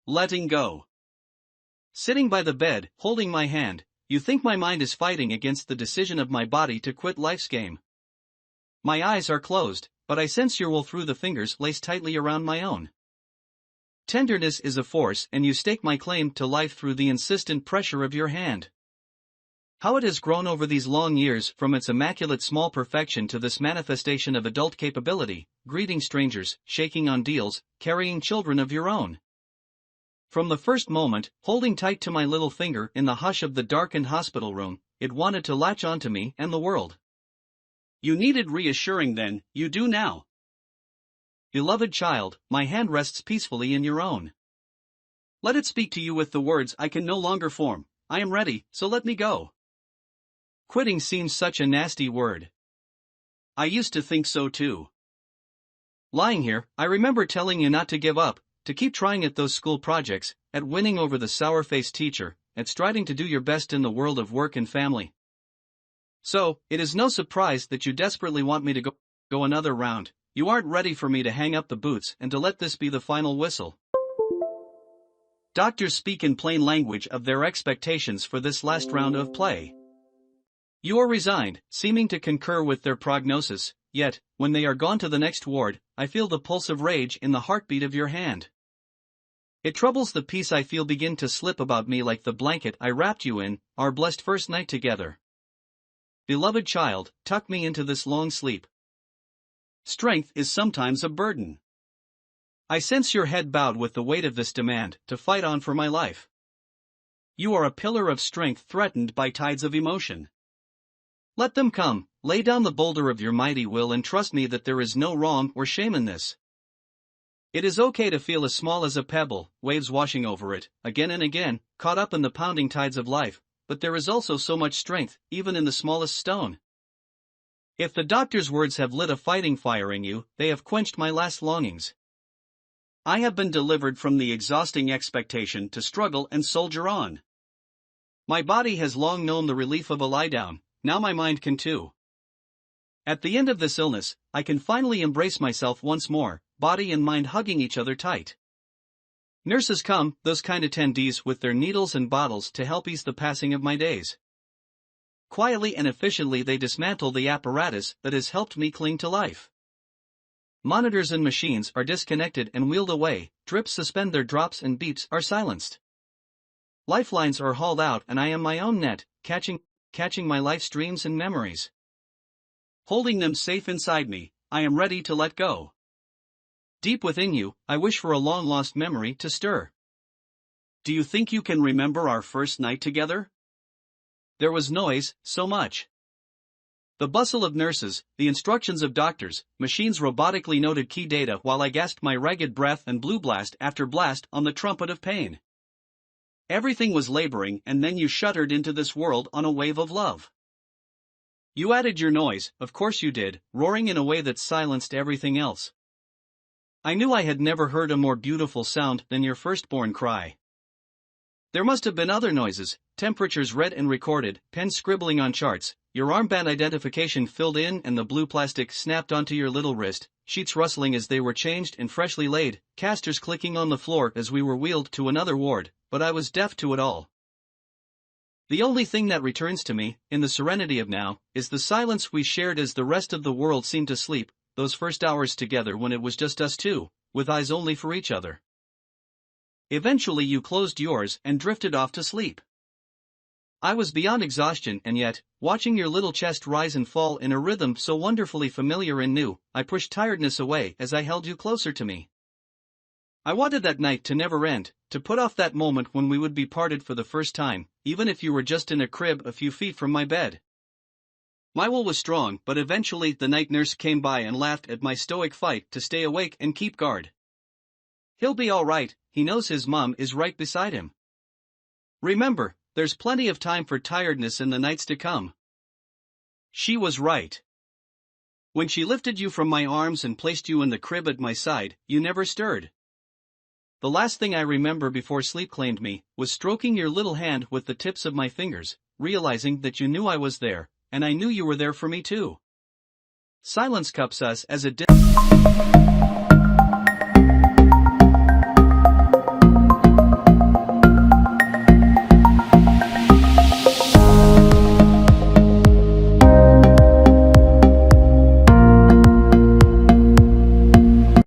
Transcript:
letting go. Sitting by the bed, holding my hand, you think my mind is fighting against the decision of my body to quit life's game. My eyes are closed, but I sense your will through the fingers laced tightly around my own. Tenderness is a force, and you stake my claim to life through the insistent pressure of your hand. How it has grown over these long years, from its immaculate small perfection to this manifestation of adult capability, greeting strangers, shaking on deals, carrying children of your own. From the first moment, holding tight to my little finger in the hush of the darkened hospital room, it wanted to latch onto me and the world. You needed reassuring then, you do now. Beloved child, my hand rests peacefully in your own. Let it speak to you with the words I can no longer form. I am ready, so let me go. Quitting seems such a nasty word. I used to think so too. Lying here, I remember telling you not to give up, to keep trying at those school projects, at winning over the sour-faced teacher, at striding to do your best in the world of work and family. So, it is no surprise that you desperately want me to go another round. You aren't ready for me to hang up the boots and to let this be the final whistle. Doctors speak in plain language of their expectations for this last round of play. You are resigned, seeming to concur with their prognosis, yet, when they are gone to the next ward, I feel the pulse of rage in the heartbeat of your hand. It troubles the peace I feel begin to slip about me like the blanket I wrapped you in, our blessed first night together. Beloved child, tuck me into this long sleep. Strength is sometimes a burden. I sense your head bowed with the weight of this demand to fight on for my life. You are a pillar of strength threatened by tides of emotion. Let them come, lay down the boulder of your mighty will and trust me that there is no wrong or shame in this. It is okay to feel as small as a pebble, waves washing over it, again and again, caught up in the pounding tides of life, but there is also so much strength, even in the smallest stone. If the doctor's words have lit a fighting fire in you, they have quenched my last longings. I have been delivered from the exhausting expectation to struggle and soldier on. My body has long known the relief of a lie-down, now my mind can too. At the end of this illness, I can finally embrace myself once more, body and mind hugging each other tight. Nurses come, those kind attendees with their needles and bottles to help ease the passing of my days. Quietly and efficiently they dismantle the apparatus that has helped me cling to life. Monitors and machines are disconnected and wheeled away, drips suspend their drops and beeps are silenced. Lifelines are hauled out and I am my own net, catching my life's dreams and memories. Holding them safe inside me, I am ready to let go. Deep within you, I wish for a long-lost memory to stir. Do you think you can remember our first night together? There was noise, so much. The bustle of nurses, the instructions of doctors, machines robotically noted key data while I gasped my ragged breath and blew blast after blast on the trumpet of pain. Everything was laboring and then you shuddered into this world on a wave of love. You added your noise, of course you did, roaring in a way that silenced everything else. I knew I had never heard a more beautiful sound than your firstborn cry. There must have been other noises, temperatures read and recorded, pens scribbling on charts, your armband identification filled in and the blue plastic snapped onto your little wrist, sheets rustling as they were changed and freshly laid, casters clicking on the floor as we were wheeled to another ward, but I was deaf to it all. The only thing that returns to me, in the serenity of now, is the silence we shared as the rest of the world seemed to sleep, those first hours together when it was just us two, with eyes only for each other. Eventually you closed yours and drifted off to sleep. I was beyond exhaustion and yet, watching your little chest rise and fall in a rhythm so wonderfully familiar and new, I pushed tiredness away as I held you closer to me. I wanted that night to never end, to put off that moment when we would be parted for the first time, even if you were just in a crib a few feet from my bed. My will was strong, but eventually the night nurse came by and laughed at my stoic fight to stay awake and keep guard. He'll be all right, he knows his mom is right beside him. Remember, there's plenty of time for tiredness in the nights to come. She was right. When she lifted you from my arms and placed you in the crib at my side, you never stirred. The last thing I remember before sleep claimed me was stroking your little hand with the tips of my fingers, realizing that you knew I was there, and I knew you were there for me too. Silence cups us as a